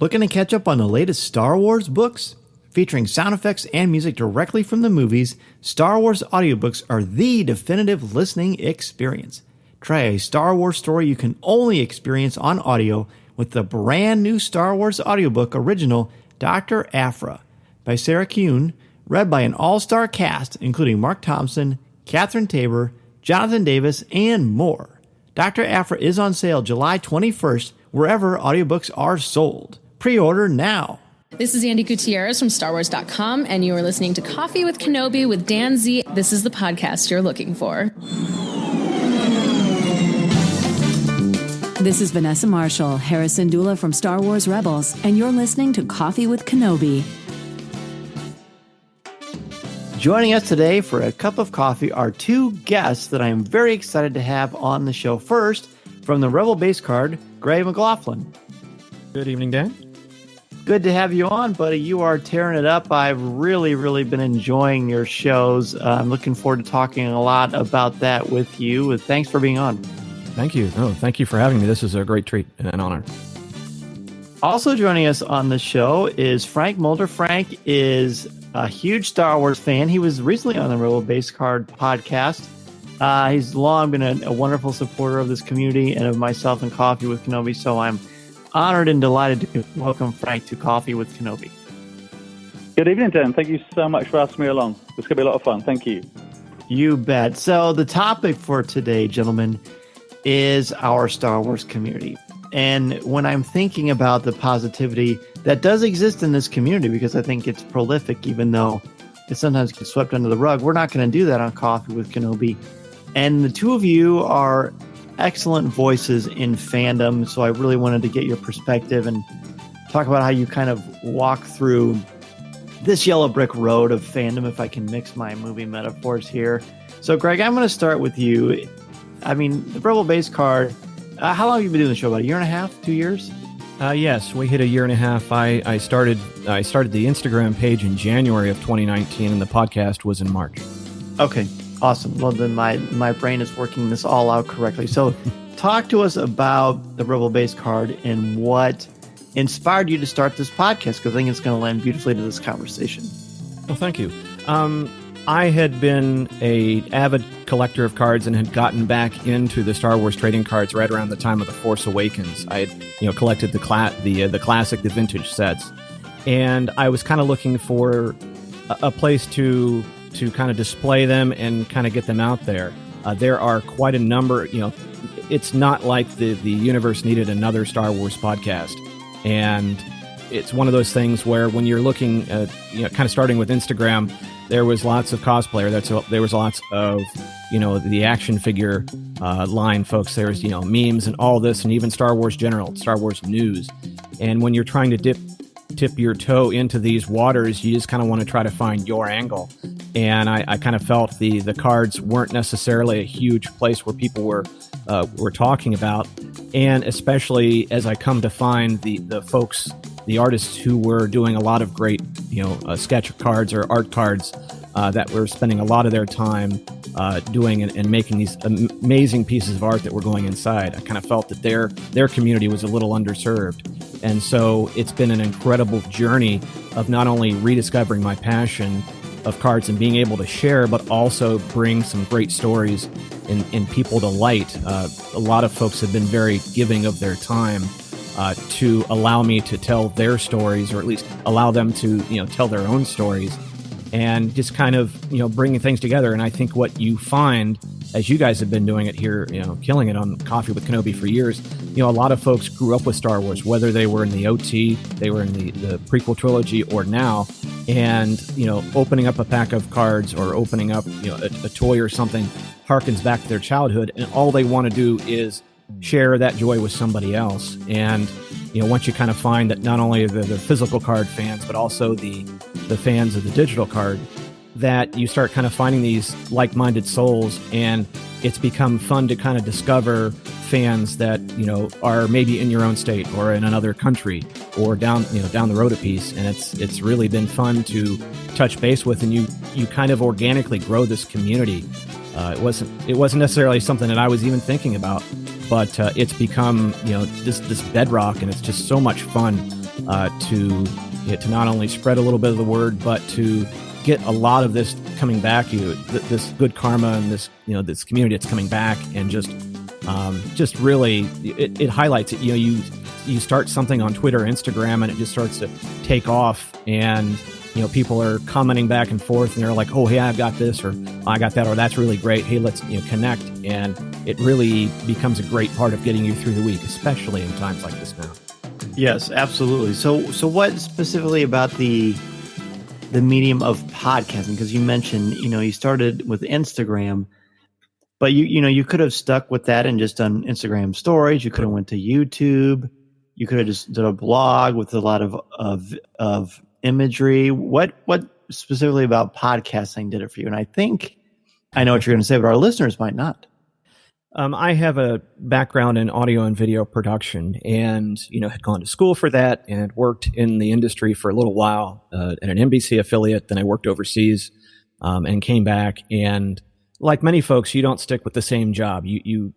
Looking to catch up on the latest Star Wars books? Featuring sound effects and music directly from the movies, Star Wars audiobooks are the definitive listening experience. Try a Star Wars story you can only experience on audio with the brand new Star Wars audiobook original, Dr. Aphra, by Sarah Kuhn, read by an all-star cast including Mark Thompson, Catherine Tabor, Jonathan Davis, and more. Dr. Aphra is on sale July 21st wherever audiobooks are sold. Pre-order now. This is Andy Gutierrez from StarWars.com, and you are listening to Coffee with Kenobi with Dan Z. This is the podcast you're looking for. This is Vanessa Marshall, Harrison Dula from Star Wars Rebels, and you're listening to Coffee with Kenobi. Joining us today for a cup of coffee are two guests that I am very excited to have on the show. First, from the Rebel base card, Greg McLaughlin. Good evening, Dan. Good to have you on, buddy. You are tearing it up. I've really been enjoying your shows. I'm looking forward to talking a lot about that with you. Thanks for being on. Thank you. Oh, thank you for having me. This is a great treat and an honor. Also joining us on the show is Franc Mulder. Frank is a huge Star Wars fan. He was recently on the Rebel Base Card podcast. He's long been a wonderful supporter of this community and of myself and Coffee with Kenobi, so I'm honored and delighted to welcome Frank to Coffee with Kenobi. Good evening, Dan. Thank you so much for asking me along. It's going to be a lot of fun. Thank you. You bet. So the topic for today, gentlemen, is our Star Wars community. And when I'm thinking about the positivity that does exist in this community, because I think it's prolific, even though it sometimes gets swept under the rug, we're not going to do that on Coffee with Kenobi. And the two of you are excellent voices in fandom, so I really wanted to get your perspective and talk about how you kind of walk through this yellow brick road of fandom, if I can mix my movie metaphors here. So, Greg, I'm going to start with you. I mean, the Rebel base card, how long have you been doing the show? About a year and a half, 2 years? Yes, we hit a year and a half. I started the Instagram page in January of 2019, and the podcast was in March. Okay, awesome. Well, then my brain is working this all out correctly. So talk to us about the Rebel base card and what inspired you to start this podcast, because I think it's going to land beautifully to this conversation. Well, thank you. I had been an avid collector of cards and had gotten back into the Star Wars trading cards right around the time of The Force Awakens. I had, collected the classic, the vintage sets, and I was kind of looking for a place to kind of display them and kind of get them out there. There are quite a number. It's not like the universe needed another Star Wars podcast, and it's one of those things where when you're looking, kind of starting with Instagram, there was lots of cosplayer. There was lots of, the action figure line folks. There's, memes and all this, and even Star Wars General, Star Wars news. And when you're trying to tip your toe into these waters, you just kind of want to try to find your angle. And I kind of felt the cards weren't necessarily a huge place where people were talking about. And especially as I come to find the folks, the artists who were doing a lot of great, sketch cards or art cards that were spending a lot of their time doing and making these amazing pieces of art that were going inside. I kind of felt that their community was a little underserved. And so it's been an incredible journey of not only rediscovering my passion of cards and being able to share, but also bring some great stories in people to light. A lot of folks have been very giving of their time to allow me to tell their stories, or at least allow them to, tell their own stories, and just kind of, bringing things together. And I think what you find, as you guys have been doing it here, killing it on Coffee with Kenobi for years, a lot of folks grew up with Star Wars, whether they were in the OT, they were in the prequel trilogy, or now, and, opening up a pack of cards or opening up, a toy or something harkens back to their childhood, and all they want to do is share that joy with somebody else. And once you kind of find that not only the physical card fans, but also the fans of the digital card, that you start kind of finding these like-minded souls, and it's become fun to kind of discover fans that are maybe in your own state or in another country or down the road a piece. And it's really been fun to touch base with, and you kind of organically grow this community. It wasn't necessarily something that I was even thinking about, but it's become this bedrock, and it's just so much fun to not only spread a little bit of the word, but to get a lot of this coming back, this good karma and this this community that's coming back, and just really it highlights it. You start something on Twitter, Instagram, and it just starts to take off, and people are commenting back and forth, and they're like, oh, hey, I've got this, or I got that, or that's really great. Hey, let's connect, and it really becomes a great part of getting you through the week, especially in times like this now. Yes, absolutely. So what specifically about the medium of podcasting? Because you mentioned, you started with Instagram, but you could have stuck with that and just done Instagram stories. You could have went to YouTube. You could have just done a blog with a lot of imagery. What specifically about podcasting did it for you? And I think I know what you're going to say, but our listeners might not. I have a background in audio and video production, and had gone to school for that, and worked in the industry for a little while at an NBC affiliate. Then I worked overseas, and came back. And like many folks, you don't stick with the same job. You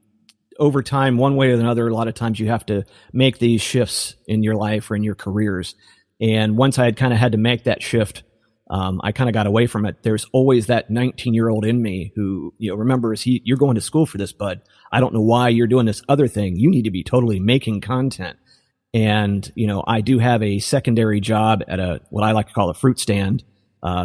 over time, one way or another, a lot of times you have to make these shifts in your life or in your careers. And once I had kind of had to make that shift, I kind of got away from it. There's always that 19-year-old in me who, remembers, you're going to school for this, bud. I don't know why you're doing this other thing. You need to be totally making content. And, I do have a secondary job at what I like to call a fruit stand.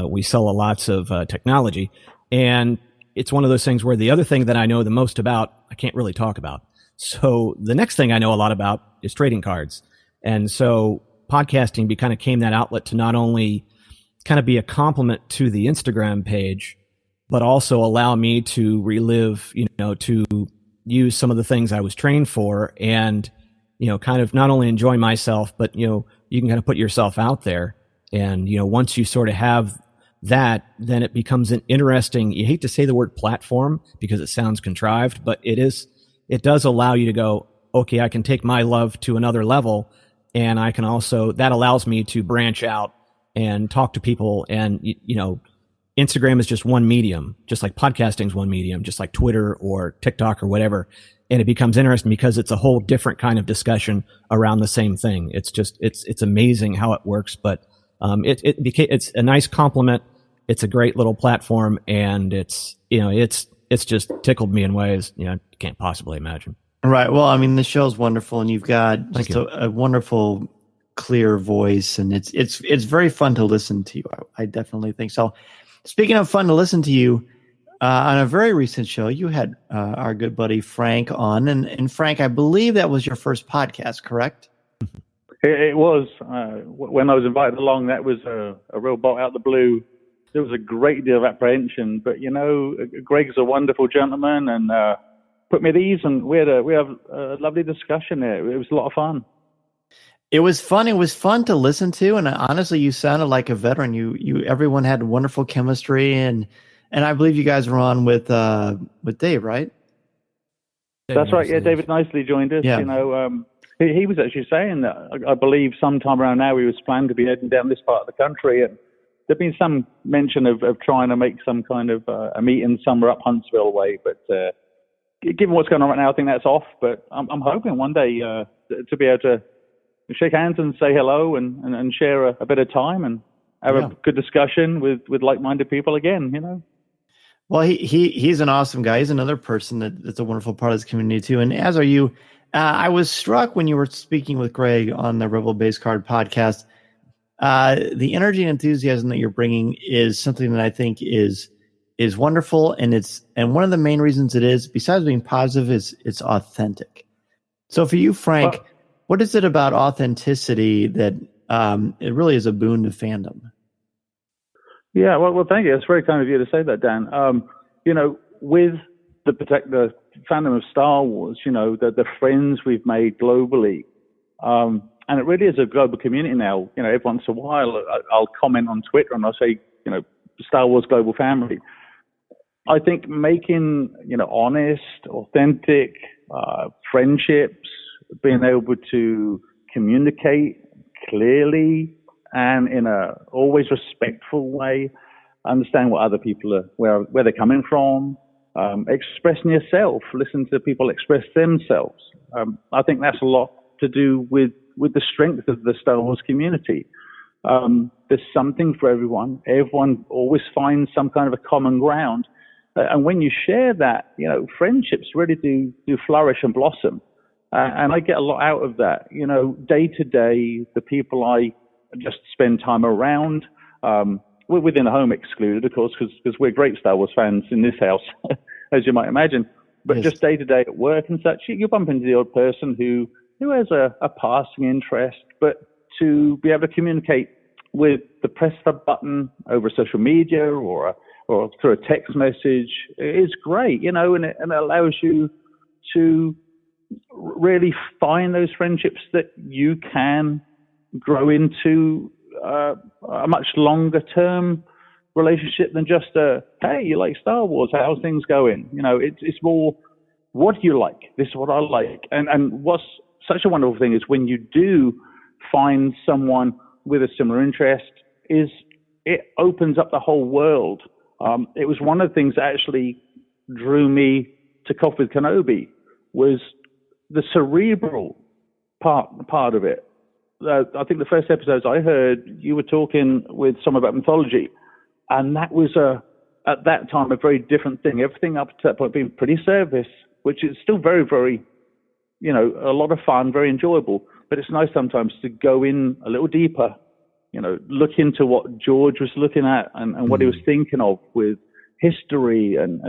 We sell lots of technology. And it's one of those things where the other thing that I know the most about, I can't really talk about. So the next thing I know a lot about is trading cards. And so podcasting kind of became that outlet to not only kind of be a complement to the Instagram page, but also allow me to relive, to use some of the things I was trained for, and, kind of not only enjoy myself, but, you can kind of put yourself out there. And, once you sort of have that, then it becomes an interesting, you hate to say the word platform because it sounds contrived, but it does allow you to go, okay, I can take my love to another level. And I can also, that allows me to branch out and talk to people. And, Instagram is just one medium, just like podcasting is one medium, just like Twitter or TikTok or whatever. And it becomes interesting because it's a whole different kind of discussion around the same thing. It's just, it's amazing how it works, but, it's a nice compliment. It's a great little platform, and it's just tickled me in ways, you can't possibly imagine. Right. Well, I mean, the show's wonderful, and you've got just a wonderful, clear voice, and it's very fun to listen to you. I definitely think so. Speaking of fun to listen to you, on a very recent show, you had our good buddy Frank on, and Frank, I believe that was your first podcast, correct? It was. When I was invited along, that was a real bolt out of the blue. There was a great deal of apprehension, but Greg's a wonderful gentleman, and put me at ease, and we had a lovely discussion there. It was a lot of fun. It was fun. It was fun to listen to, and honestly, you sounded like a veteran. Everyone had wonderful chemistry, and I believe you guys were on with Dave, right? That's right. Yeah, David Nicely joined us. Yeah. He was actually saying that I believe sometime around now he was planning to be heading down this part of the country, and there'd been some mention of trying to make some kind of a meeting somewhere up Huntsville way, but given what's going on right now, I think that's off. But I'm hoping one day to be able to shake hands and say hello and share a bit of time and have a good discussion with like-minded people again. Well, he's an awesome guy. He's another person that's a wonderful part of this community too. And as are you. I was struck when you were speaking with Greg on the Rebel Base Card podcast. The energy and enthusiasm that you're bringing is something that I think is wonderful, and one of the main reasons it is, besides being positive, is it's authentic. So for you, Frank, what is it about authenticity that it really is a boon to fandom? Yeah, well, thank you. It's very kind of you to say that, Dan. With the fandom of Star Wars, the friends we've made globally, and it really is a global community now. Every once in a while, I'll comment on Twitter and I'll say, Star Wars Global Family. I think making, honest, authentic friendships, being able to communicate clearly and in a always respectful way, understand what other people are, where they're coming from, expressing yourself, listen to people express themselves. I think that's a lot to do with with the strength of the Star Wars community. There's something for everyone. Everyone always finds some kind of a common ground. And when you share that, friendships really do flourish and blossom. And I get a lot out of that. Day to day, the people I just spend time around, we're within the home excluded, of course, because we're great Star Wars fans in this house, as you might imagine. But Yes. just day to day at work and such, you bump into the odd person who has a passing interest, but to be able to communicate with the press of a button over social media or through a text message is great, and it allows you to really find those friendships that you can grow into a much longer term relationship than just hey, you like Star Wars, how's things going? It's more, what do you like? This is what I like. And what's such a wonderful thing is when you do find someone with a similar interest, is it opens up the whole world. It was one of the things that actually drew me to Coffee with Kenobi, was the cerebral part of it. I think the first episodes I heard, you were talking with someone about mythology, and that was at that time a very different thing. Everything up to that point being pretty surface, which is still very, very, a lot of fun, very enjoyable. But it's nice sometimes to go in a little deeper, look into what George was looking at and what he was thinking of with history and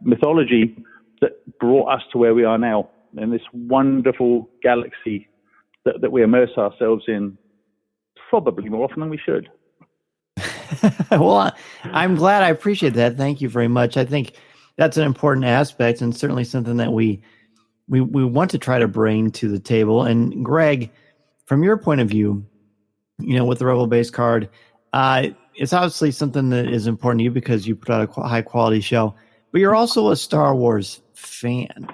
mythology that brought us to where we are now in this wonderful galaxy that we immerse ourselves in probably more often than we should. Well, I'm glad. I appreciate that. Thank you very much. I think that's an important aspect and certainly something that we want to try to bring to the table. And Greg, from your point of view, with the Rebel Base card, it's obviously something that is important to you because you put out a high quality show, but you're also a Star Wars fan.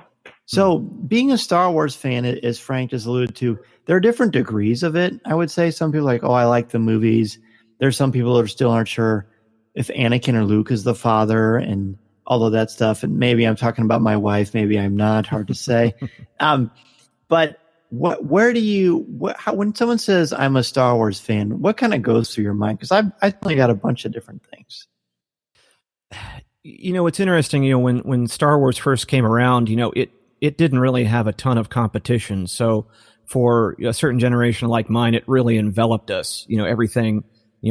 So being a Star Wars fan, as Frank just alluded to, there are different degrees of it. I would say some people are like, oh, I like the movies. There's some people that still aren't sure if Anakin or Luke is the father and all of that stuff. And maybe I'm talking about my wife. Maybe I'm not. Hard to say. But when someone says I'm a Star Wars fan, what kind of goes through your mind? Because I've only got a bunch of different things. It's interesting, when Star Wars first came around, it didn't really have a ton of competition. So for a certain generation like mine, it really enveloped us, everything,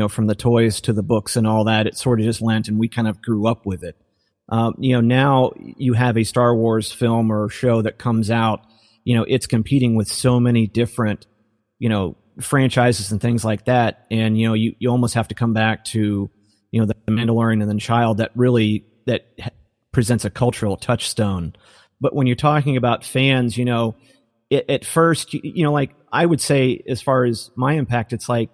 from the toys to the books and all that, it sort of just went and we kind of grew up with it. Now you have a Star Wars film or show that comes out, it's competing with so many different, franchises and things like that. And, you almost have to come back to, the Mandalorian and then Child that presents a cultural touchstone. But when you're talking about fans, at first, like I would say, as far as my impact, it's like,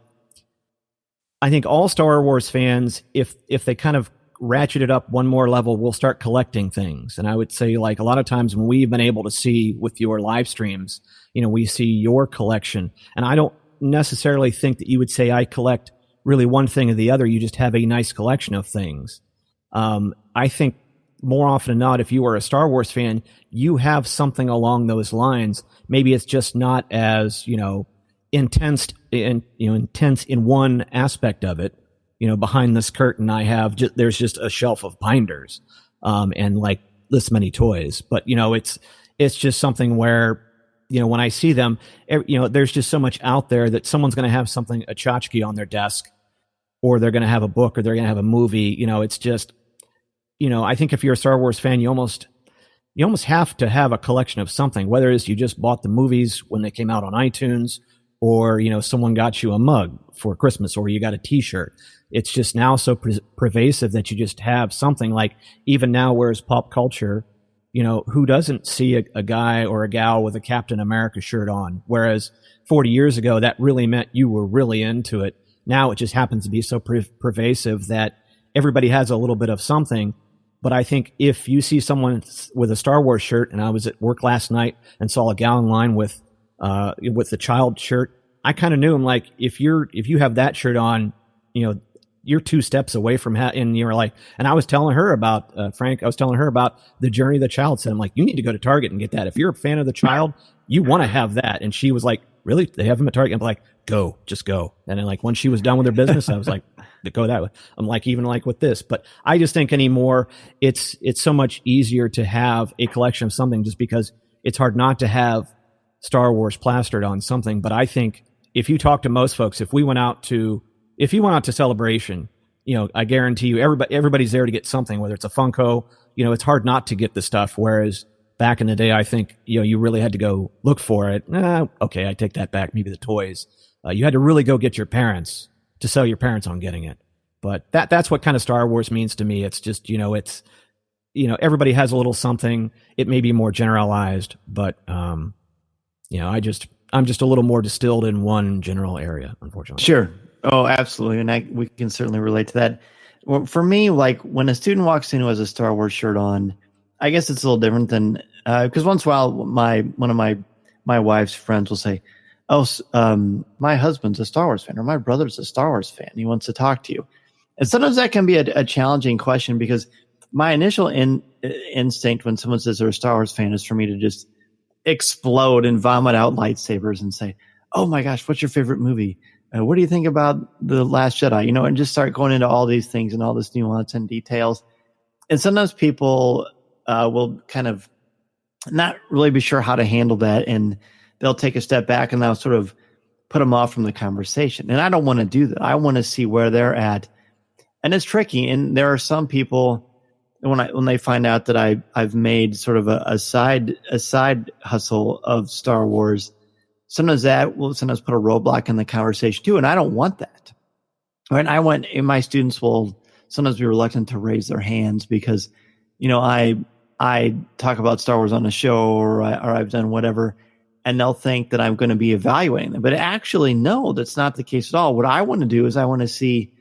I think all Star Wars fans, if they kind of ratchet it up one more level, will start collecting things. And I would say, like, a lot of times when we've been able to see with your live streams, we see your collection. And I don't necessarily think that you would say I collect really one thing or the other. You just have a nice collection of things. I think more often than not, if you are a Star Wars fan, you have something along those lines. Maybe it's just not as, intense in one aspect of it. Behind this curtain, there's just a shelf of binders, and like this many toys. But, it's just something where, when I see them, there's just so much out there that someone's going to have something, a tchotchke on their desk, or they're going to have a book, or they're going to have a movie. It's just, I think if you're a Star Wars fan, you almost have to have a collection of something, whether it's you just bought the movies when they came out on iTunes, or, someone got you a mug for Christmas, or you got a t-shirt. It's just now so pervasive that you just have something. Like, even now, whereas pop culture, who doesn't see a guy or a gal with a Captain America shirt on? Whereas 40 years ago, that really meant you were really into it. Now it just happens to be so pervasive that everybody has a little bit of something. But I think if you see someone with a Star Wars shirt, and I was at work last night and saw a gal in line with the Child shirt, I kind of knew him. Like, if you have that shirt on, you're 2 steps away from and you're like, and I was telling her about Frank. I was telling her about the journey of the child. Said, I'm like, you need to go to Target and get that. If you're a fan of the child, you want to have that. And she was like, really? They have them at Target? I'm like, just go. And then like when she was done with her business, I was like, go that way. I'm like, even like with this, but I just think anymore, it's so much easier to have a collection of something just because it's hard not to have Star Wars plastered on something. But I think if you talk to most folks, if you went out to Celebration, I guarantee you everybody's there to get something, whether it's a Funko, it's hard not to get the stuff. Whereas back in the day, I think, you really had to go look for it. Okay, I take that back. Maybe the toys. You had to really go get your parents to sell your parents on getting it. But that's what kind of Star Wars means to me. It's just, everybody has a little something. It may be more generalized, but, I'm just a little more distilled in one general area, unfortunately. Sure. Oh, absolutely. And we can certainly relate to that. Well, for me, like when a student walks in who has a Star Wars shirt on, I guess it's a little different than, because once in a while, one of my wife's friends will say, oh, my husband's a Star Wars fan, or my brother's a Star Wars fan. He wants to talk to you. And sometimes that can be a challenging question because my initial instinct when someone says they're a Star Wars fan is for me to just explode and vomit out lightsabers and say, oh my gosh, what's your favorite movie? What do you think about The Last Jedi? And just start going into all these things and all this nuance and details. And sometimes people will kind of not really be sure how to handle that. And they'll take a step back and they'll sort of put them off from the conversation. And I don't want to do that. I want to see where they're at. And it's tricky. And there are some people when they find out that I've made sort of a side hustle of Star Wars, sometimes that will sometimes put a roadblock in the conversation too. And I don't want that. Right. And my students will sometimes be reluctant to raise their hands because, I talk about Star Wars on a show or I've done whatever, and they'll think that I'm going to be evaluating them. But actually, no, that's not the case at all. What I want to do is I want to see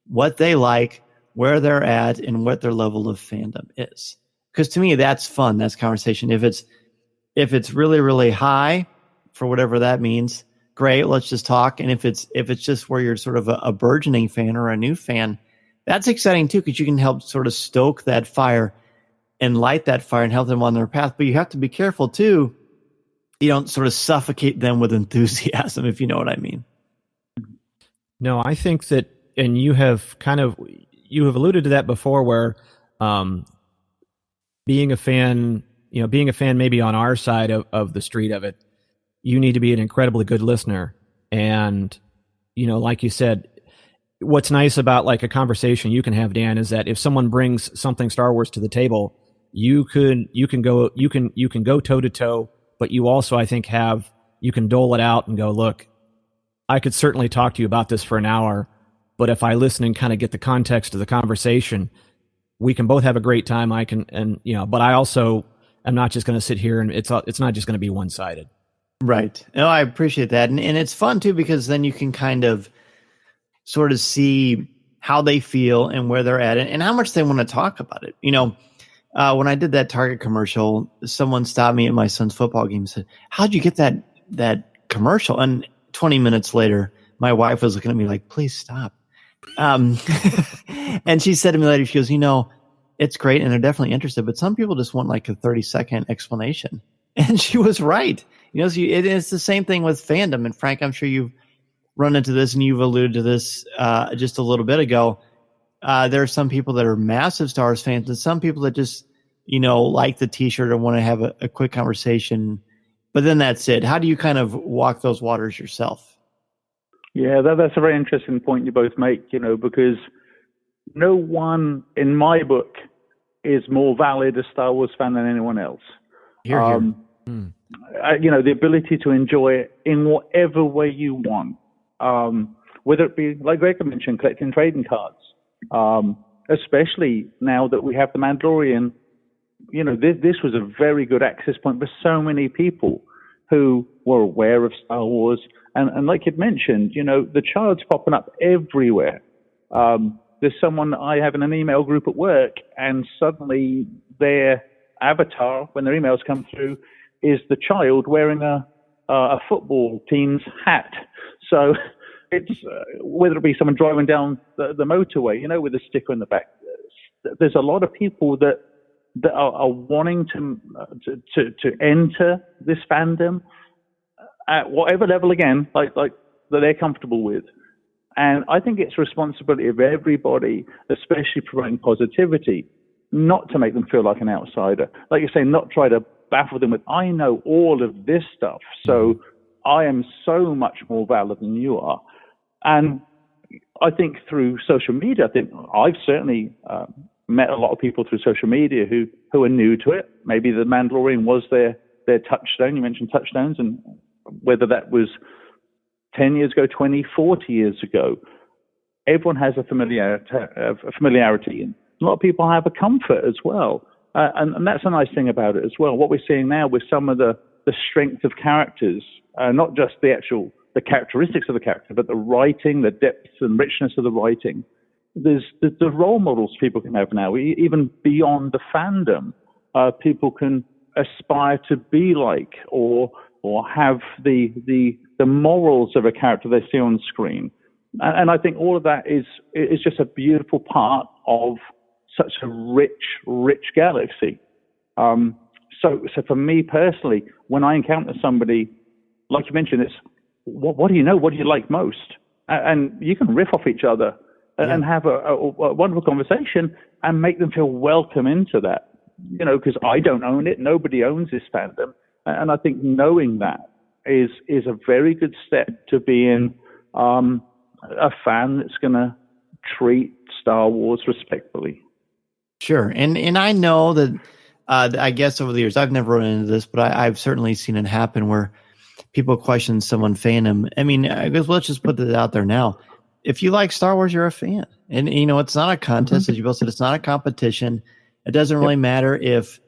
what they like, where they're at, and what their level of fandom is. Because to me, that's fun. That's conversation. If it's really, really high, for whatever that means, great. Let's just talk. And if it's just where you're sort of a burgeoning fan or a new fan, that's exciting too, because you can help sort of stoke that fire and light that fire and help them on their path. But you have to be careful too. You don't sort of suffocate them with enthusiasm, if you know what I mean. No, I think that, and you have alluded to that before, where being a fan maybe on our side of the street of it, you need to be an incredibly good listener. And, like you said, what's nice about like a conversation you can have, Dan, is that if someone brings something Star Wars to the table, you can go toe to toe, but you also, I think, you can dole it out and go, look, I could certainly talk to you about this for an hour, but if I listen and kind of get the context of the conversation, we can both have a great time. But I also am not just going to sit here and it's not just going to be one-sided. Right. No, I appreciate that. And it's fun too, because then you can kind of sort of see how they feel and where they're at and how much they want to talk about it. When I did that Target commercial, someone stopped me at my son's football game and said, how'd you get that commercial? And 20 minutes later, my wife was looking at me like, please stop. And she said to me later, she goes, it's great and they're definitely interested, but some people just want like a 30-second explanation. And she was right. It's the same thing with fandom. And Frank, I'm sure you've run into this and you've alluded to this just a little bit ago. There are some people that are massive Star Wars fans and some people that just, like the t-shirt or want to have a quick conversation, but then that's it. How do you kind of walk those waters yourself? Yeah, that's a very interesting point you both make, because no one in my book is more valid a Star Wars fan than anyone else. Here. The ability to enjoy it in whatever way you want, whether it be, like Greg mentioned, collecting trading cards, especially now that we have The Mandalorian. This was a very good access point for so many people who were aware of Star Wars. And like you'd mentioned, the child's popping up everywhere. There's someone I have in an email group at work, and suddenly their avatar, when their emails come through, is the child wearing a football team's hat. So, it's whether it be someone driving down the motorway, with a sticker in the back. There's a lot of people that are wanting to enter this fandom at whatever level, again, like that they're comfortable with. And I think it's responsibility of everybody, especially promoting positivity, not to make them feel like an outsider. Like you say, not try to baffle them with, I know all of this stuff, so I am so much more valid than you are. And I think through social media, I think I've certainly met a lot of people through social media who are new to it. Maybe the Mandalorian was their touchstone. You mentioned touchstones, and whether that was 10 years ago, 20, 40 years ago, everyone has a familiarity, and a lot of people have a comfort as well. And that's a nice thing about it as well. What we're seeing now with some of the strength of characters, not just the characteristics of the character, but the writing, the depth and richness of the writing. There's the role models people can have now, even beyond the fandom. People can aspire to be like or have the morals of a character they see on screen. And I think all of that is just a beautiful part of such a rich galaxy. So for me personally, when I encounter somebody, like you mentioned, it's what do you know? What do you like most? And you can riff off each other and have a wonderful conversation and make them feel welcome into that. Because I don't own it. Nobody owns this fandom. And I think knowing that is a very good step to being a fan that's going to treat Star Wars respectfully. Sure. And I know that, I guess over the years, I've never run into this, but I've certainly seen it happen where people question someone's fandom. I mean, I guess let's just put it out there now. If you like Star Wars, you're a fan. And, it's not a contest. As you both said, it's not a competition. It doesn't really matter if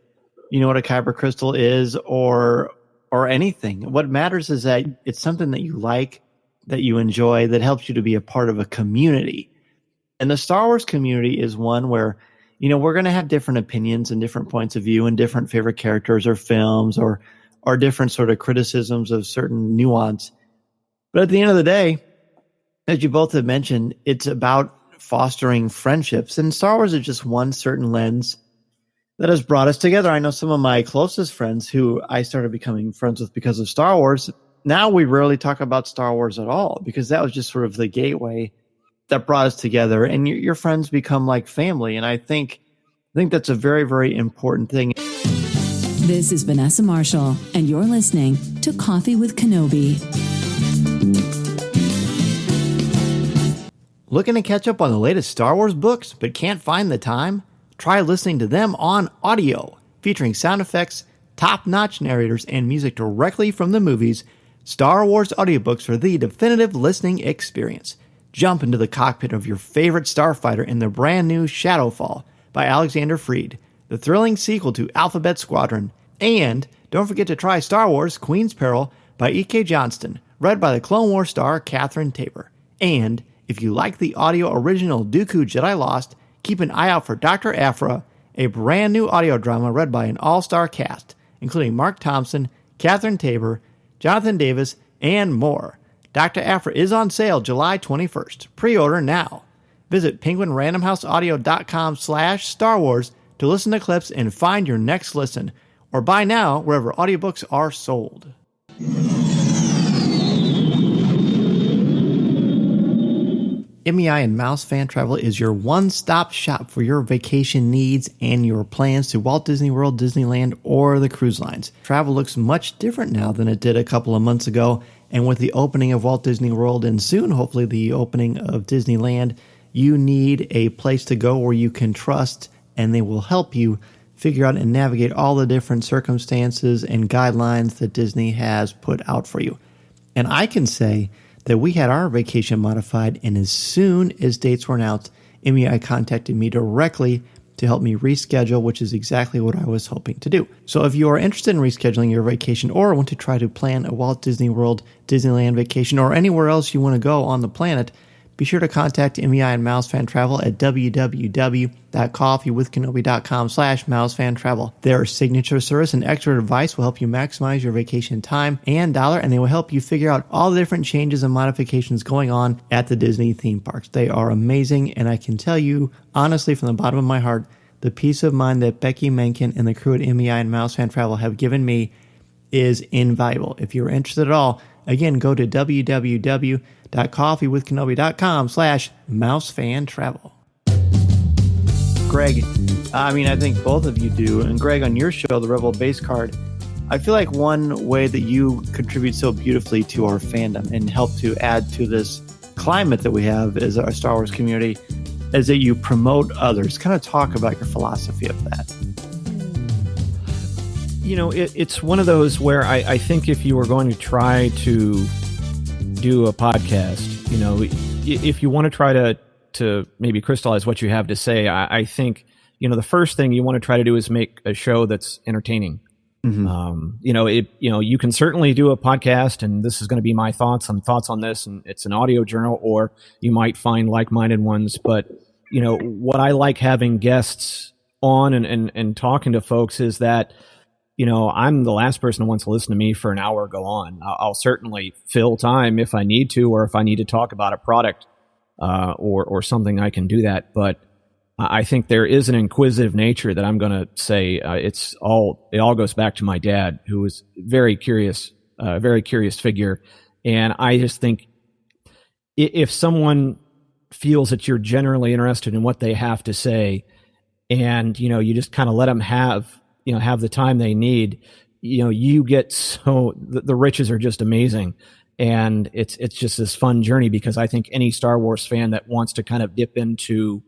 you know what a kyber crystal is or anything. What matters is that it's something that you like, that you enjoy, that helps you to be a part of a community. And the Star Wars community is one where, we're going to have different opinions and different points of view and different favorite characters or films or different sort of criticisms of certain nuance. But at the end of the day, as you both have mentioned, it's about fostering friendships. And Star Wars is just one certain lens that has brought us together. I know some of my closest friends who I started becoming friends with because of Star Wars. Now we rarely talk about Star Wars at all because that was just sort of the gateway that brought us together. And your friends become like family. And I think that's a very, very important thing. This is Vanessa Marshall, and you're listening to Coffee with Kenobi. Looking to catch up on the latest Star Wars books but can't find the time? Try listening to them on audio, featuring sound effects, top-notch narrators, and music directly from the movies. Star Wars audiobooks are the definitive listening experience. Jump into the cockpit of your favorite starfighter in the brand new Shadowfall by Alexander Freed, the thrilling sequel to Alphabet Squadron. And don't forget to try Star Wars Queen's Peril by E.K. Johnston, read by the Clone Wars star Catherine Tabor. And if you like the audio original Dooku Jedi Lost, keep an eye out for Dr. Aphra, a brand new audio drama read by an all-star cast, including Mark Thompson, Catherine Tabor, Jonathan Davis, and more. Dr. Aphra is on sale July 21st. Pre-order now. Visit penguinrandomhouseaudio.com/Star Wars to listen to clips and find your next listen, or buy now wherever audiobooks are sold. MEI and Mouse Fan Travel is your one-stop shop for your vacation needs and your plans to Walt Disney World, Disneyland, or the cruise lines. Travel looks much different now than it did a couple of months ago, and with the opening of Walt Disney World and soon, hopefully, the opening of Disneyland, you need a place to go where you can trust, and they will help you figure out and navigate all the different circumstances and guidelines that Disney has put out for you. And I can say that we had our vacation modified, and as soon as dates were announced, MEI contacted me directly to help me reschedule, which is exactly what I was hoping to do. So if you are interested in rescheduling your vacation or want to try to plan a Walt Disney World, Disneyland vacation, or anywhere else you want to go on the planet, be sure to contact MEI and Mouse Fan Travel at www.coffeewithkenobi.com/mousefan-travel. Their signature service and expert advice will help you maximize your vacation time and dollar, and they will help you figure out all the different changes and modifications going on at the Disney theme parks. They are amazing, and I can tell you, honestly, from the bottom of my heart, the peace of mind that Becky Menken and the crew at MEI and Mouse Fan Travel have given me is invaluable. If you're interested at all, again, go to www.coffeewithkenobi.com/mousefan-travel. Greg, I think both of you do. And Greg, on your show, the Rebel Base Card, I feel like one way that you contribute so beautifully to our fandom and help to add to this climate that we have as our Star Wars community is that you promote others. Kind of talk about your philosophy of that. It's one of those where I think if you were going to try to do a podcast, if you want to try to maybe crystallize what you have to say, I think, the first thing you want to try to do is make a show that's entertaining. Mm-hmm. You can certainly do a podcast, and this is going to be my thoughts on this, and it's an audio journal, or you might find like-minded ones. But, what I like having guests on and talking to folks is that, I'm the last person who wants to listen to me for an hour go on. I'll certainly fill time if I need to, or if I need to talk about a product or something, I can do that. But I think there is an inquisitive nature that I'm going to say it all goes back to my dad, who was a very curious figure. And I just think if someone feels that you're generally interested in what they have to say, and, you just kind of let them have the time they need, you get the riches are just amazing. And it's just this fun journey, because I think any Star Wars fan that wants to kind of dip into,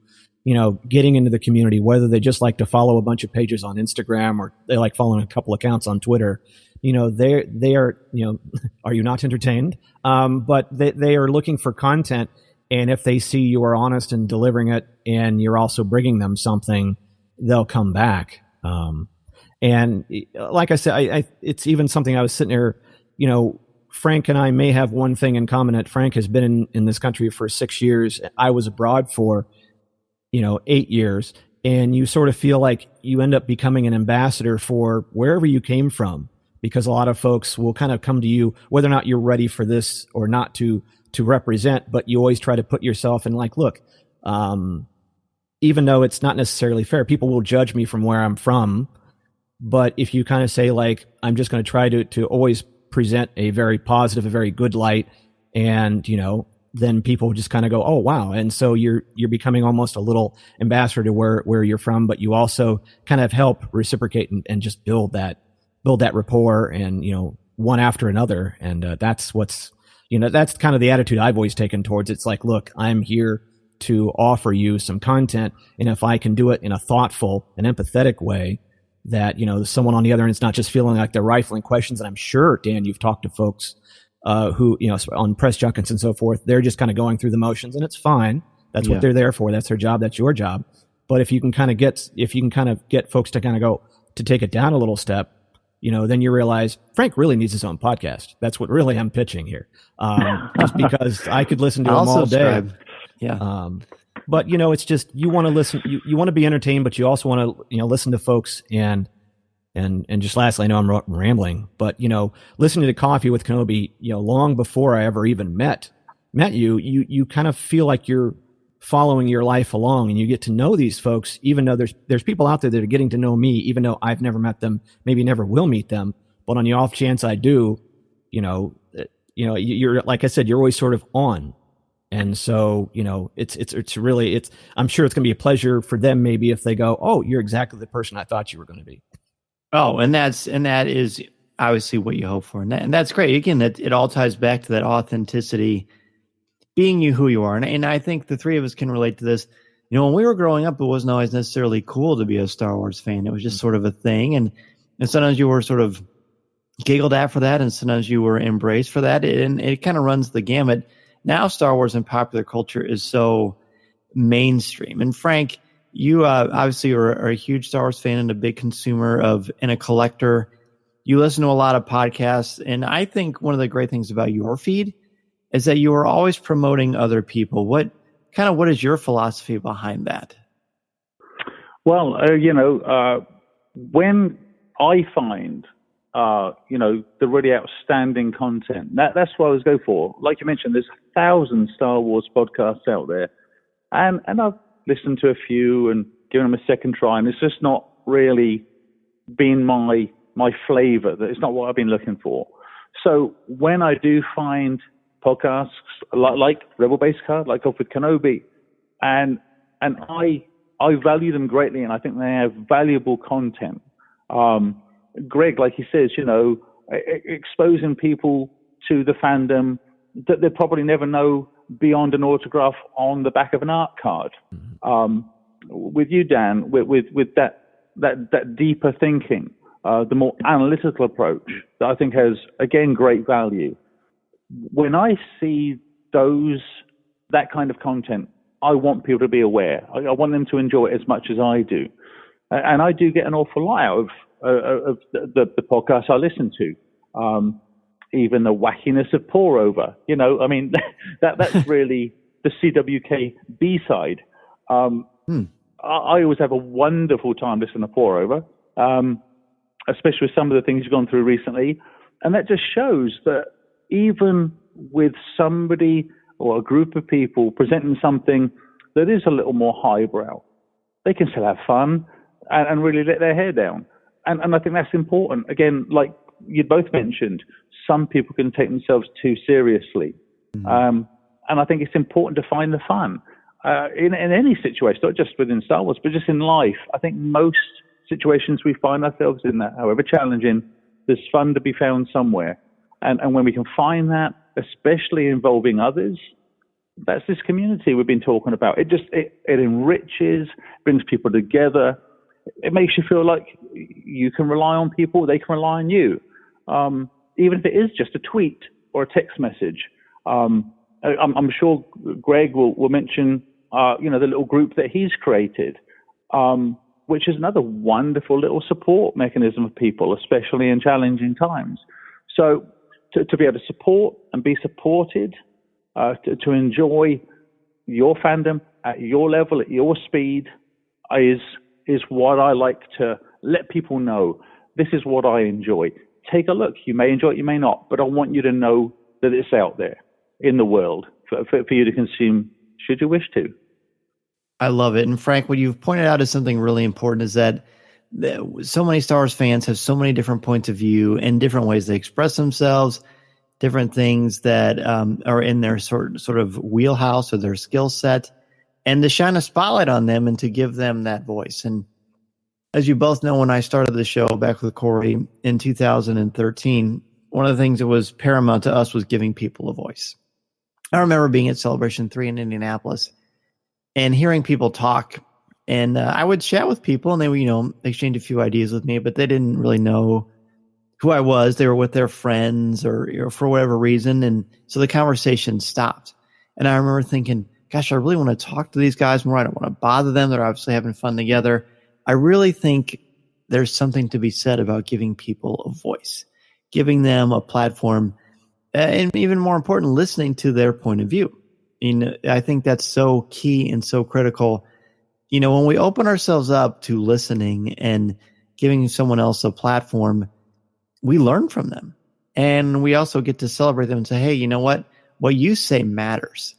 getting into the community, whether they just like to follow a bunch of pages on Instagram or they like following a couple accounts on Twitter, they are, are you not entertained? But they are looking for content. And if they see you are honest in delivering it and you're also bringing them something, they'll come back. And like I said, it's even something I was sitting there, Frank and I may have one thing in common, that Frank has been in this country for 6 years. I was abroad for, 8 years. And you sort of feel like you end up becoming an ambassador for wherever you came from, because a lot of folks will kind of come to you, whether or not you're ready for this or not to represent, but you always try to put yourself in, like, look, even though it's not necessarily fair, people will judge me from where I'm from. But if you kind of say, like, I'm just going to try to always present a very positive, a very good light, and, then people just kind of go, oh, wow. And so you're becoming almost a little ambassador to where you're from, but you also kind of help reciprocate and just build that rapport, and, one after another. And that's what's, that's kind of the attitude I've always taken towards it. It's like, look, I'm here to offer you some content, and if I can do it in a thoughtful and empathetic way, that, someone on the other end is not just feeling like they're rifling questions. And I'm sure, Dan, you've talked to folks who, on press junkets and so forth, they're just kind of going through the motions, and it's fine. That's what they're there for. That's their job. That's your job. But if you can kind of get folks to kind of go to take it down a little step, then you realize Frank really needs his own podcast. That's what really I'm pitching here. Just because I could listen to him all day. Yeah. But, it's just, you want to listen, you want to be entertained, but you also want to, listen to folks. And just lastly, I know I'm rambling, but, listening to Coffee with Kenobi, long before I ever even met you kind of feel like you're following your life along, and you get to know these folks, even though there's people out there that are getting to know me, even though I've never met them, maybe never will meet them. But on the off chance I do, you're, like I said, you're always sort of on. And so, it's really, I'm sure it's going to be a pleasure for them, maybe, if they go, oh, you're exactly the person I thought you were going to be. Oh, and that is obviously what you hope for. And that's great. Again, that it all ties back to that authenticity, being you who you are. And I think the three of us can relate to this. When we were growing up, it wasn't always necessarily cool to be a Star Wars fan. It was just sort of a thing. And sometimes you were sort of giggled at for that, and sometimes you were embraced for that. And it kind of runs the gamut. Now Star Wars in popular culture is so mainstream. And Frank, you obviously are a huge Star Wars fan and a big consumer and a collector. You listen to a lot of podcasts. And I think one of the great things about your feed is that you are always promoting other people. What is your philosophy behind that? Well, when I find, the really outstanding content, that's what I always go for. Like you mentioned, there's 1,000 Star Wars podcasts out there, and I've listened to a few and given them a second try, and it's just not really been my flavor. It's not what I've been looking for. So when I do find podcasts like Rebel Base Card, like Coffee with Kenobi, and I value them greatly, and I think they have valuable content. Greg, like he says, exposing people to the fandom that they probably never know beyond an autograph on the back of an art card. With you, Dan, with that deeper thinking, the more analytical approach that I think has, again, great value. When I see that kind of content, I want people to be aware. I want them to enjoy it as much as I do. And I do get an awful lot out of the podcasts I listen to. Even the wackiness of Pour-Over. That's really the CWK B-side. I always have a wonderful time listening to Pour-Over, especially with some of the things you've gone through recently. And that just shows that even with somebody or a group of people presenting something that is a little more highbrow, they can still have fun and really let their hair down. And I think that's important. Again, like you both mentioned, some people can take themselves too seriously. And I think it's important to find the fun in any situation, not just within Star Wars, but just in life. I think most situations we find ourselves in, that, however challenging, there's fun to be found somewhere. And when we can find that, especially involving others, that's this community we've been talking about. It enriches, brings people together. It makes you feel like you can rely on people, they can rely on you. Even if it is just a tweet or a text message. I'm sure Greg will mention, the little group that he's created, which is another wonderful little support mechanism of people, especially in challenging times. So to be able to support and be supported, to enjoy your fandom at your level, at your speed, is what I like to let people know. This is what I enjoy. Take a look. You may enjoy it, you may not, but I want you to know that it's out there in the world for you to consume should you wish to. I love it. And Frank, what you've pointed out is something really important, is that so many Star Wars fans have so many different points of view and different ways they express themselves, different things that are in their sort of wheelhouse or their skill set, and to shine a spotlight on them and to give them that voice. And as you both know, when I started the show back with Corey in 2013, one of the things that was paramount to us was giving people a voice. I remember being at Celebration 3 in Indianapolis and hearing people talk. And I would chat with people, and they would, exchange a few ideas with me, but they didn't really know who I was. They were with their friends or for whatever reason. And so the conversation stopped. And I remember thinking, gosh, I really want to talk to these guys more. I don't want to bother them. They're obviously having fun together. I really think there's something to be said about giving people a voice, giving them a platform, and even more important, listening to their point of view. I think that's so key and so critical. When we open ourselves up to listening and giving someone else a platform, we learn from them. And we also get to celebrate them and say, hey, you know what? What you say matters.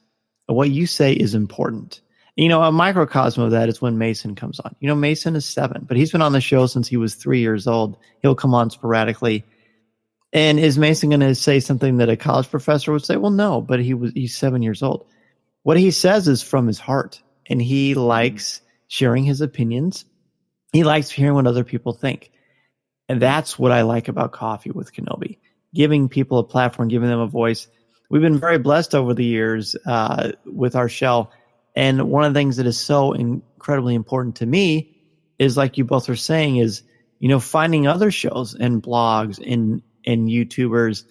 What you say is important. A microcosm of that is when Mason comes on. Mason is 7, but he's been on the show since he was 3 years old. He'll come on sporadically. And is Mason going to say something that a college professor would say? Well, no, but he's 7 years old. What he says is from his heart, and he likes sharing his opinions. He likes hearing what other people think. And that's what I like about Coffee with Kenobi, giving people a platform, giving them a voice. We've been very blessed over the years with our show. And one of the things that is so incredibly important to me is, like you both are saying, is, finding other shows and blogs and YouTubers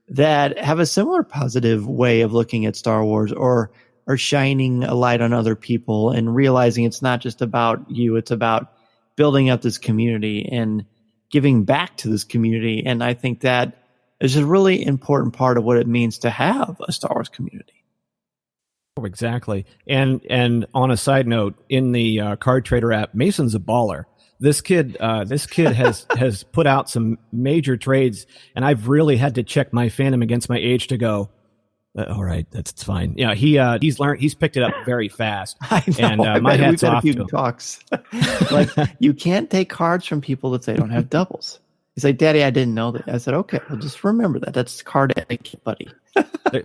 that have a similar positive way of looking at Star Wars, or shining a light on other people and realizing it's not just about you, it's about building up this community and giving back to this community. And I think that is a really important part of what it means to have a Star Wars community. Oh, exactly. And on a side note, in the Card Trader app, Mason's a baller. This kid has put out some major trades, and I've really had to check my fandom against my age to go, all right, that's fine. Yeah, he's picked it up very fast. I know. And my hat's off to him. Talks. Like, you can't take cards from people if they don't have doubles. He's like, Daddy, I didn't know that. I said, okay, well, just remember that. That's card etiquette, buddy.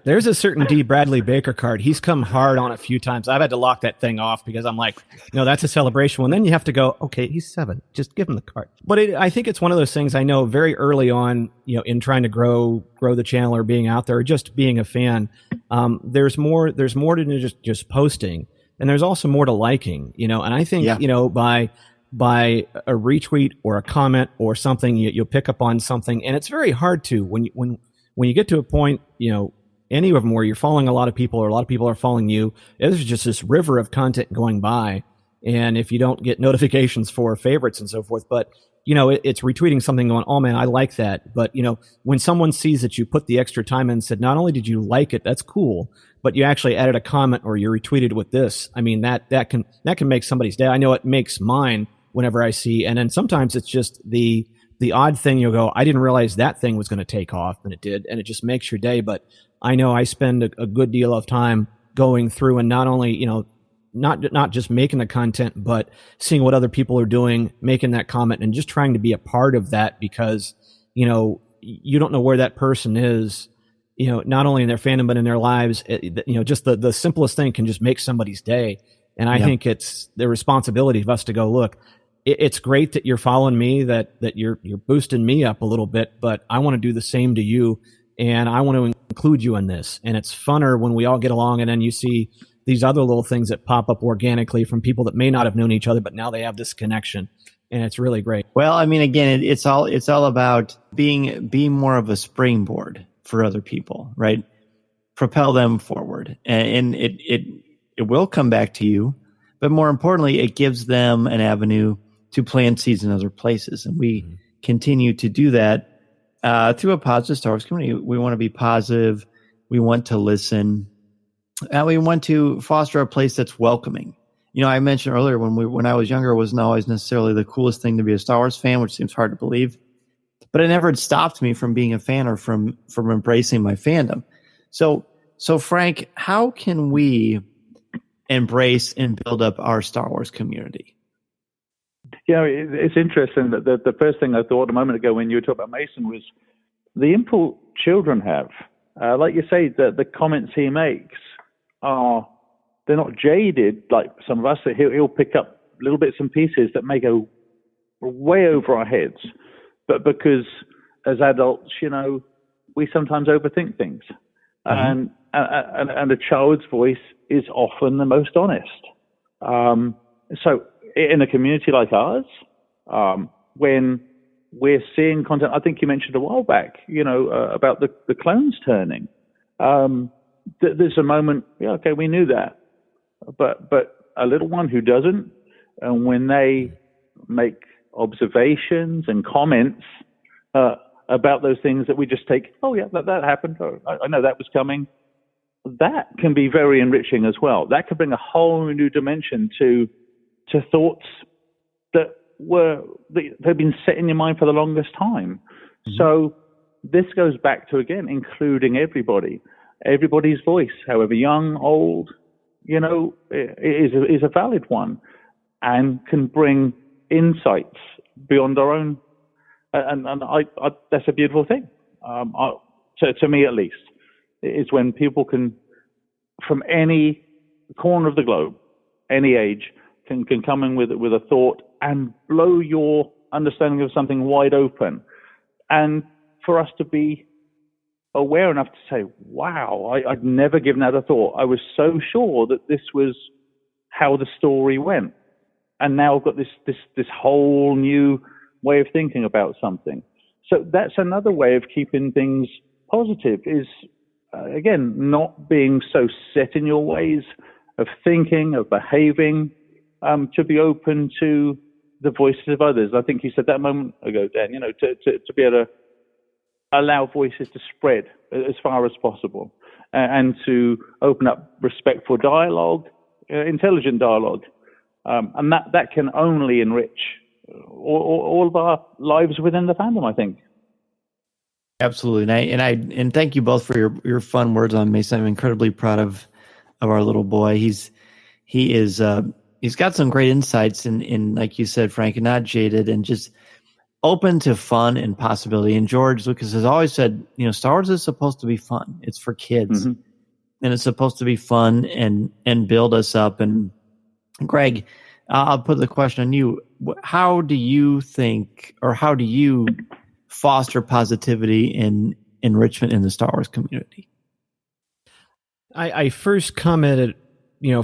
There's a certain D. Bradley Baker card. He's come hard on a few times. I've had to lock that thing off because I'm like, no, that's a celebration. And then you have to go, okay, he's 7. Just give him the card. But I think it's one of those things I know very early on, in trying to grow the channel or being out there or just being a fan. There's more to just posting, and there's also more to liking, and I think, by a retweet or a comment or something, you'll pick up on something. And it's very hard to, when you get to a point, any of them where you're following a lot of people or a lot of people are following you, there's just this river of content going by. And if you don't get notifications for favorites and so forth, but it's retweeting something going, oh man, I like that. But when someone sees that you put the extra time in and said, not only did you like it, that's cool, but you actually added a comment or you retweeted with this. I mean, that can make somebody's day. I know it makes mine whenever I see, and then sometimes it's just the odd thing. You'll go, I didn't realize that thing was going to take off, and it did, and it just makes your day. But I know I spend a good deal of time going through and not only, not just making the content, but seeing what other people are doing, making that comment, and just trying to be a part of that because, you don't know where that person is, not only in their fandom, but in their lives. Just the simplest thing can just make somebody's day. And I think it's the responsibility of us to go, look, it's great that you're following me, that you're boosting me up a little bit, but I want to do the same to you, and I want to include you in this. And it's funner when we all get along, and then you see these other little things that pop up organically from people that may not have known each other, but now they have this connection, and it's really great. Well, I mean, again, it's all about being more of a springboard for other people, right? Propel them forward, and it will come back to you, but more importantly, it gives them an avenue to plant seeds in other places. And we continue to do that through a positive Star Wars community. We want to be positive. We want to listen. And we want to foster a place that's welcoming. I mentioned earlier when I was younger, it wasn't always necessarily the coolest thing to be a Star Wars fan, which seems hard to believe. But it never stopped me from being a fan or from embracing my fandom. So Frank, how can we embrace and build up our Star Wars community? It's interesting that the first thing I thought a moment ago when you were talking about Mason was the impulse children have. Like you say, the comments he makes they're not jaded like some of us. He'll pick up little bits and pieces that may go way over our heads, but because as adults, we sometimes overthink things, and a child's voice is often the most honest. So in a community like ours, when we're seeing content, I think you mentioned a while back, about the clones turning. There's a moment, okay, we knew that, but a little one who doesn't, and when they make observations and comments about those things that we just take, oh yeah, that happened. Oh, I know that was coming. That can be very enriching as well. That could bring a whole new dimension to thoughts that have been set in your mind for the longest time. Mm-hmm. So this goes back to, again, including everybody's voice, however young, old, is a valid one and can bring insights beyond our own. And I that's a beautiful thing. To me, at least, is when people can, from any corner of the globe, any age, can come in with a thought and blow your understanding of something wide open. And for us to be aware enough to say, wow, I'd never given that a thought. I was so sure that this was how the story went. And now I've got this whole new way of thinking about something. So that's another way of keeping things positive is, again, not being so set in your ways of thinking, of behaving, to be open to the voices of others. I think you said that a moment ago, Dan, to be able to allow voices to spread as far as possible, and to open up respectful dialogue, intelligent dialogue, and that can only enrich all of our lives within the fandom, I think. Absolutely, and thank you both for your fun words on Mason. I'm incredibly proud of our little boy. He's got some great insights in like you said, Frank, and not jaded and just open to fun and possibility. And George Lucas has always said, Star Wars is supposed to be fun. It's for kids, and it's supposed to be fun and build us up. And Greg, I'll put the question on you. How do you think, or how do you foster positivity and enrichment in the Star Wars community? I first come at it,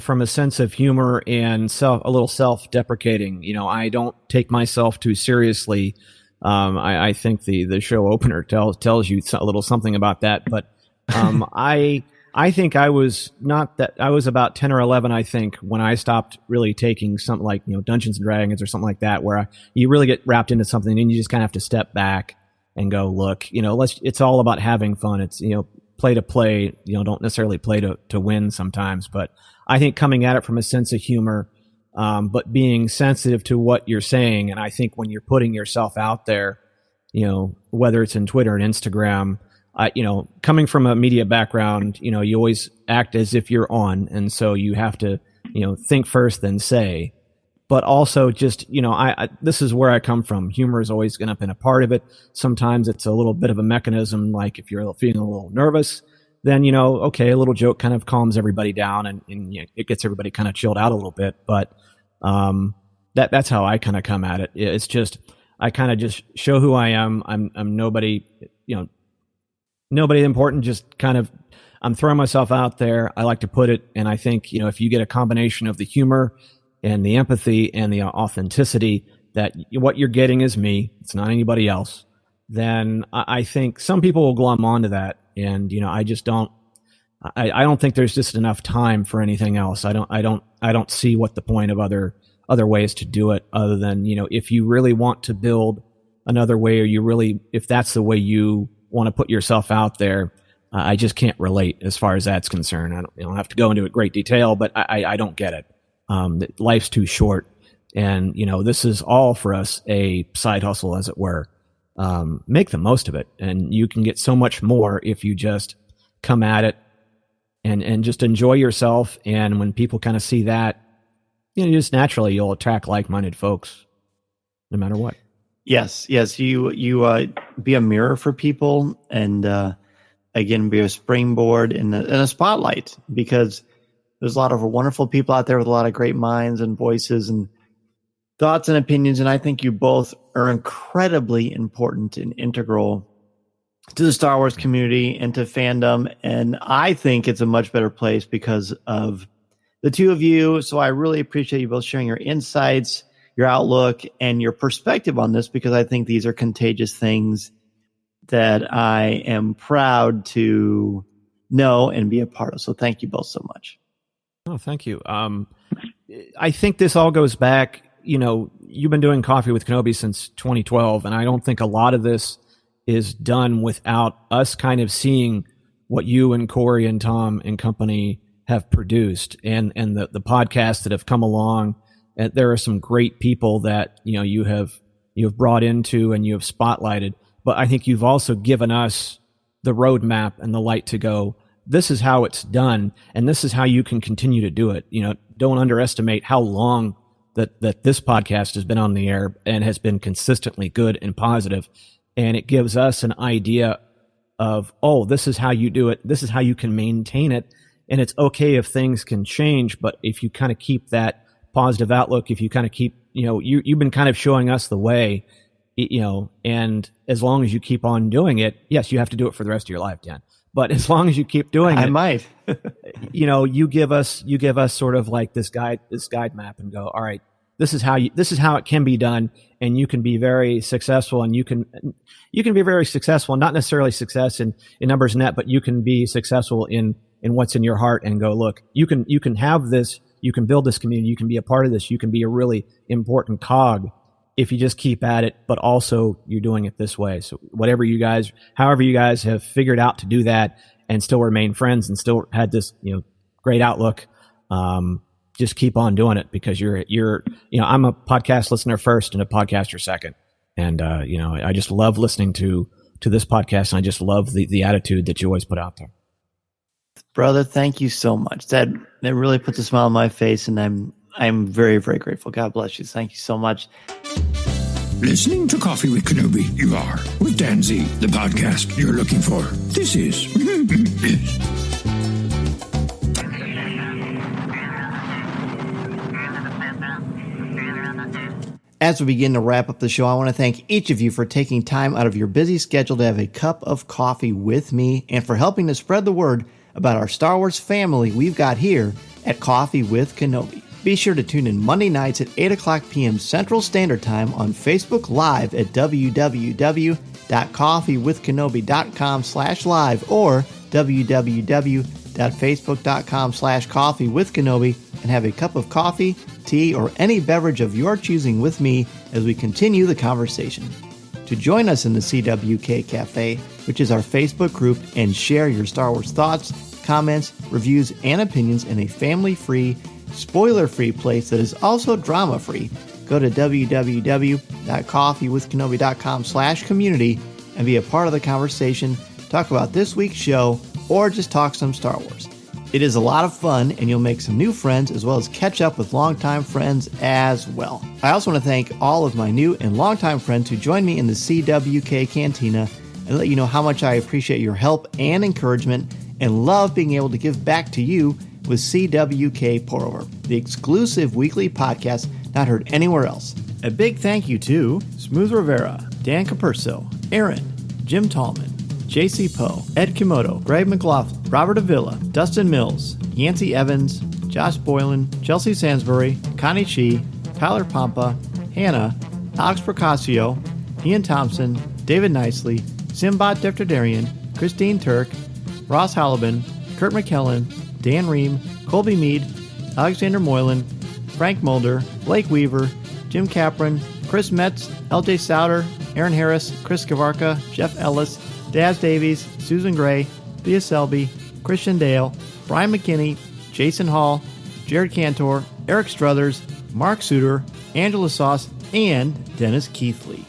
from a sense of humor and a little self-deprecating. I don't take myself too seriously. I think the show opener tells you a little something about that. But I think I was about 10 or 11, I think, when I stopped really taking something like, Dungeons and Dragons or something like that, where you really get wrapped into something and you just kind of have to step back and go, look, it's all about having fun. It's, play to play, don't necessarily play to win sometimes. But I think coming at it from a sense of humor, but being sensitive to what you're saying. And I think when you're putting yourself out there, whether it's in Twitter and Instagram, coming from a media background, you always act as if you're on. And so you have to, think first, then say. But also just, this is where I come from. Humor is always going to be a part of it. Sometimes it's a little bit of a mechanism, like if you're feeling a little nervous, then, okay, a little joke kind of calms everybody down and it gets everybody kind of chilled out a little bit. But that's how I kind of come at it. It's just, I kind of just show who I am. I'm nobody, nobody important, just kind of, I'm throwing myself out there. I like to put it. And I think, if you get a combination of the humor and the empathy and the authenticity, that what you're getting is me, it's not anybody else, then I think some people will glom onto that. And, I just don't, I don't think there's just enough time for anything else. I don't see what the point of other ways to do it, other than, if you really want to build another way, or if that's the way you want to put yourself out there, I just can't relate as far as that's concerned. I don't have to go into great detail, but I don't get it. Life's too short, and this is all for us a side hustle, as it were. Make the most of it, and you can get so much more if you just come at it and just enjoy yourself. And when people kind of see that, just naturally you'll attract like-minded folks, no matter what. Yes. You be a mirror for people, and again, be a springboard and a spotlight, because there's a lot of wonderful people out there with a lot of great minds and voices and thoughts and opinions. And I think you both are incredibly important and integral to the Star Wars community and to fandom. And I think it's a much better place because of the two of you. So I really appreciate you both sharing your insights, your outlook, and your perspective on this, because I think these are contagious things that I am proud to know and be a part of. So thank you both so much. Oh, thank you. I think this all goes back, you've been doing Coffee with Kenobi since 2012, and I don't think a lot of this is done without us kind of seeing what you and Corey and Tom and company have produced, and the podcasts that have come along. And there are some great people that, you have brought into and you have spotlighted, but I think you've also given us the roadmap and the light to go, this is how it's done, and this is how you can continue to do it. Don't underestimate how long that this podcast has been on the air and has been consistently good and positive. And it gives us an idea of, this is how you do it. This is how you can maintain it. And it's okay if things can change, but if you kind of keep that positive outlook, if you kind of keep, you've been kind of showing us the way, and as long as you keep on doing it, yes, you have to do it for the rest of your life, Dan. But as long as you keep doing it, I might, you give us sort of like this guide map and go, all right, this is how it can be done. And you can be very successful, and you can be very successful, not necessarily success in numbers net, but you can be successful in what's in your heart and go, look, you can have this, you can build this community, you can be a part of this, you can be a really important cog if you just keep at it, but also you're doing it this way. So however you guys have figured out to do that and still remain friends and still had this, great outlook, just keep on doing it, because I'm a podcast listener first and a podcaster second. And, I just love listening to this podcast, and I just love the attitude that you always put out there. Brother, thank you so much. That really puts a smile on my face, and I'm very, very grateful. God bless you. Thank you so much. Listening to Coffee with Kenobi, you are, with Dan Z, the podcast you're looking for. This is... As we begin to wrap up the show, I want to thank each of you for taking time out of your busy schedule to have a cup of coffee with me, and for helping to spread the word about our Star Wars family we've got here at Coffee with Kenobi. Be sure to tune in Monday nights at 8 o'clock p.m. Central Standard Time on Facebook Live at www.coffeewithkenobi.com/live or www.facebook.com/coffeewithkenobi, and have a cup of coffee, tea, or any beverage of your choosing with me as we continue the conversation. To join us in the CWK Cafe, which is our Facebook group, and share your Star Wars thoughts, comments, reviews, and opinions in a family-free, spoiler-free place that is also drama-free, go to www.coffeewithkenobi.com/community and be a part of the conversation, talk about this week's show, or just talk some Star Wars. It is a lot of fun, and you'll make some new friends as well as catch up with longtime friends as well. I also want to thank all of my new and longtime friends who joined me in the CWK Cantina, and let you know how much I appreciate your help and encouragement, and love being able to give back to you with CWK Pour-Over, the exclusive weekly podcast not heard anywhere else. A big thank you to Smooth Rivera, Dan Capurso, Aaron, Jim Tallman, JC Poe, Ed Kimoto, Greg McLaughlin, Robert Avila, Dustin Mills, Yancey Evans, Josh Boylan, Chelsea Sansbury, Connie Chi, Tyler Pampa, Hannah, Alex Procasio, Ian Thompson, David Nicely, Simbad Defterdarian, Christine Turk, Ross Halliban, Kurt McKellen, Dan Ream, Colby Mead, Alexander Moylan, Franc Mulder, Blake Weaver, Jim Capron, Chris Metz, LJ Souter, Aaron Harris, Chris Kavarka, Jeff Ellis, Daz Davies, Susan Gray, Thea Selby, Christian Dale, Brian McKinney, Jason Hall, Jared Cantor, Eric Struthers, Mark Suter, Angela Sauce, and Dennis Keithley.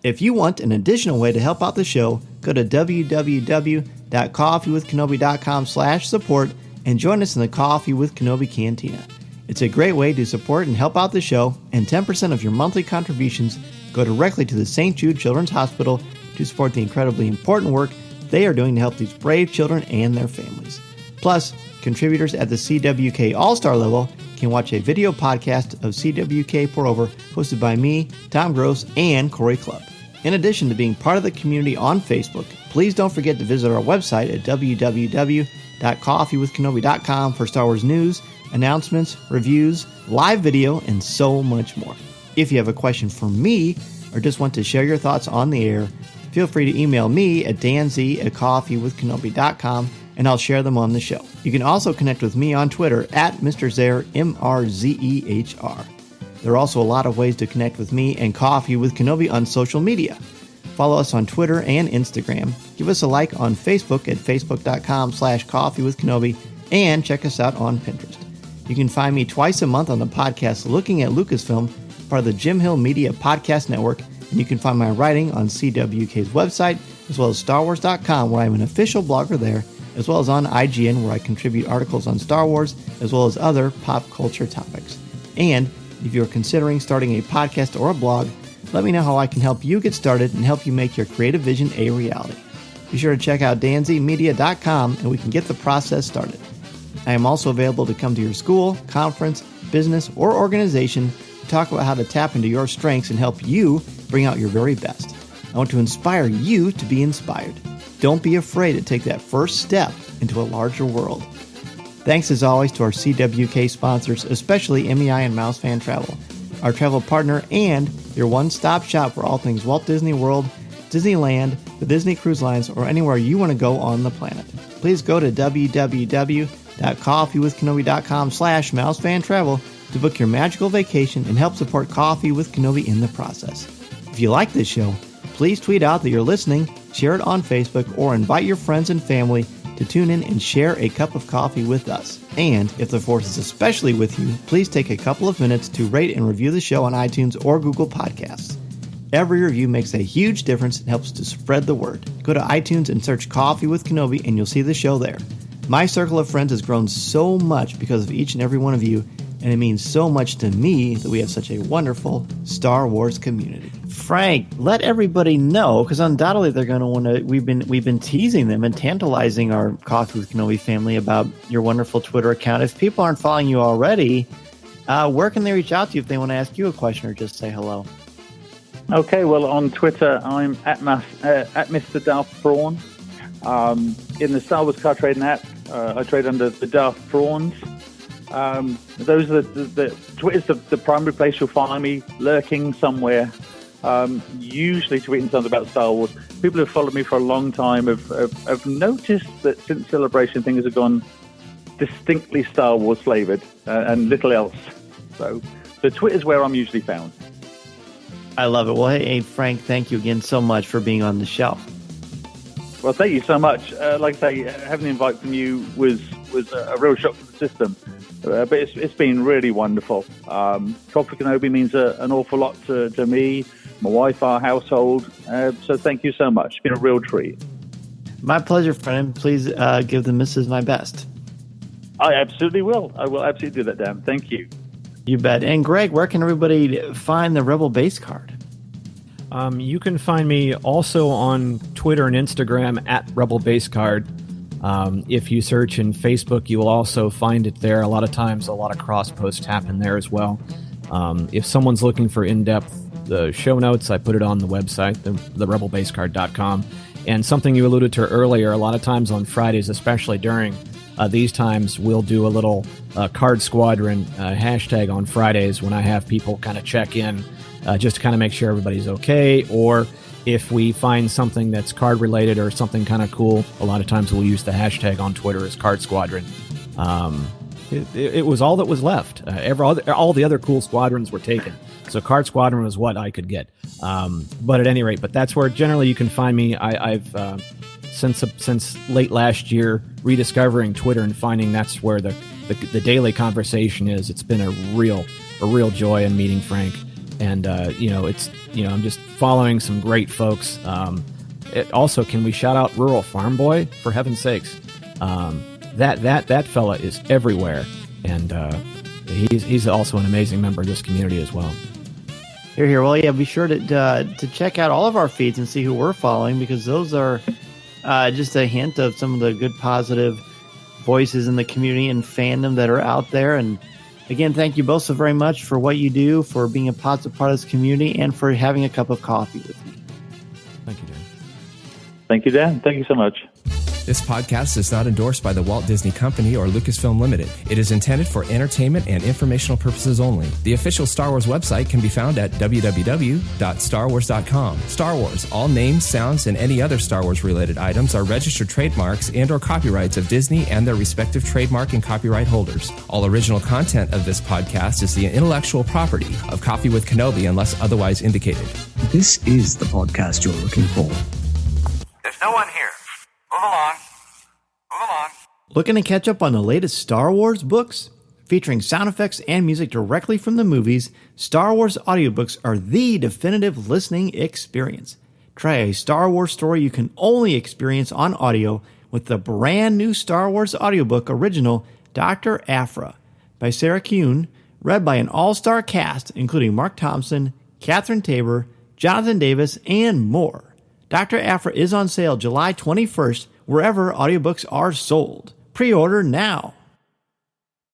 If you want an additional way to help out the show, go to www.coffeewithkenobi.com/support and join us in the Coffee with Kenobi Cantina. It's a great way to support and help out the show, and 10% of your monthly contributions go directly to the St. Jude Children's Hospital to support the incredibly important work they are doing to help these brave children and their families. Plus, contributors at the CWK All-Star level can watch a video podcast of CWK Pour-Over hosted by me, Tom Gross, and Corey Clubb. In addition to being part of the community on Facebook, please don't forget to visit our website at www.coffeewithkenobi.com for Star Wars news, announcements, reviews, live video, and so much more. If you have a question for me or just want to share your thoughts on the air, feel free to email me at danz@coffeewithkenobi.com, and I'll share them on the show. You can also connect with me on Twitter at Mr. Zehr, MRZEHR. There are also a lot of ways to connect with me and Coffee with Kenobi on social media. Follow us on Twitter and Instagram. Give us a like on Facebook at facebook.com/coffeewithkenobi, and check us out on Pinterest. You can find me twice a month on the podcast Looking at Lucasfilm, part of the Jim Hill Media Podcast Network, and you can find my writing on CWK's website, as well as StarWars.com, where I'm an official blogger there, as well as on IGN, where I contribute articles on Star Wars, as well as other pop culture topics. And if you're considering starting a podcast or a blog, let me know how I can help you get started and help you make your creative vision a reality. Be sure to check out danzmedia.com, and we can get the process started. I am also available to come to your school, conference, business, or organization to talk about how to tap into your strengths and help you bring out your very best. I want to inspire you to be inspired. Don't be afraid to take that first step into a larger world. Thanks as always to our CWK sponsors, especially MEI and Mouse Fan Travel, our travel partner and your one-stop shop for all things Walt Disney World, Disneyland, the Disney Cruise Lines, or anywhere you want to go on the planet. Please go to www.coffeewithkenobi.com/mousefantravel to book your magical vacation and help support Coffee with Kenobi in the process. If you like this show, please tweet out that you're listening, share it on Facebook, or invite your friends and family to tune in and share a cup of coffee with us. And if the force is especially with you, please take a couple of minutes to rate and review the show on iTunes or Google Podcasts. Every review makes a huge difference and helps to spread the word. Go to iTunes and search Coffee with Kenobi and you'll see the show there. My circle of friends has grown so much because of each and every one of you, and it means so much to me that we have such a wonderful Star Wars community. Frank, let everybody know, because undoubtedly they're going to want to. We've been teasing them and tantalizing our Coffee with Kenobi family about your wonderful Twitter account. If people aren't following you already, where can they reach out to you if they want to ask you a question or just say hello? Okay, well, on Twitter, I'm at Mr. Darth Prawn. In the Star Wars card trading app, I trade under the Darth Prawns. Those are the Twitter's the primary place you'll find me lurking somewhere. Usually tweeting something about Star Wars. People who've followed me for a long time have noticed that since Celebration, things have gone distinctly Star Wars flavored and little else. So Twitter's where I'm usually found. I love it. Well, hey, Frank, thank you again so much for being on the show. Well, thank you so much. Like I say, having the invite from you was a real shock to the system. But it's been really wonderful. Coffee with Kenobi means an awful lot to me, my wife, our household. So thank you so much. It's been a real treat. My pleasure, friend. Please give the missus my best. I absolutely will. I will absolutely do that, Dan. Thank you. You bet. And Greg, where can everybody find the Rebel Base card? You can find me also on Twitter and Instagram at Rebel Base Card. If you search in Facebook, you will also find it there. A lot of times, a lot of cross posts happen there as well. If someone's looking for in-depth show notes, I put it on the website, the rebelbasecard.com. And something you alluded to earlier, a lot of times on Fridays, especially during these times, we'll do a little Card Squadron hashtag on Fridays when I have people kind of check in just to kind of make sure everybody's okay, or if we find something that's card related or something kind of cool, a lot of times we'll use the hashtag on Twitter as Card Squadron. It was all that was left. All the other cool squadrons were taken. So Card Squadron was what I could get. But at any rate, that's where generally you can find me. I've since late last year rediscovering Twitter and finding that's where the daily conversation is. It's been a real joy in meeting Frank. And, I'm just following some great folks. Also, can we shout out Rural Farm Boy, for heaven's sakes? That fella is everywhere. And he's also an amazing member of this community as well. Here. Well, yeah, be sure to check out all of our feeds and see who we're following, because those are just a hint of some of the good, positive voices in the community and fandom that are out there. And again, thank you both so very much for what you do, for being a positive part of this community, and for having a cup of coffee with me. Thank you, Dan. Thank you, Dan. Thank you so much. This podcast is not endorsed by the Walt Disney Company or Lucasfilm Limited. It is intended for entertainment and informational purposes only. The official Star Wars website can be found at www.starwars.com. Star Wars, all names, sounds, and any other Star Wars related items are registered trademarks and or copyrights of Disney and their respective trademark and copyright holders. All original content of this podcast is the intellectual property of Coffee with Kenobi unless otherwise indicated. This is the podcast you're looking for. There's no one here. Move along. Looking to catch up on the latest Star Wars books? Featuring sound effects and music directly from the movies, Star Wars audiobooks are the definitive listening experience. Try a Star Wars story you can only experience on audio with the brand new Star Wars audiobook original, Dr. Aphra, by Sarah Kuhn, read by an all-star cast including Mark Thompson, Catherine Tabor, Jonathan Davis, and more. Dr. Aphra is on sale July 21st wherever audiobooks are sold. Pre-order now.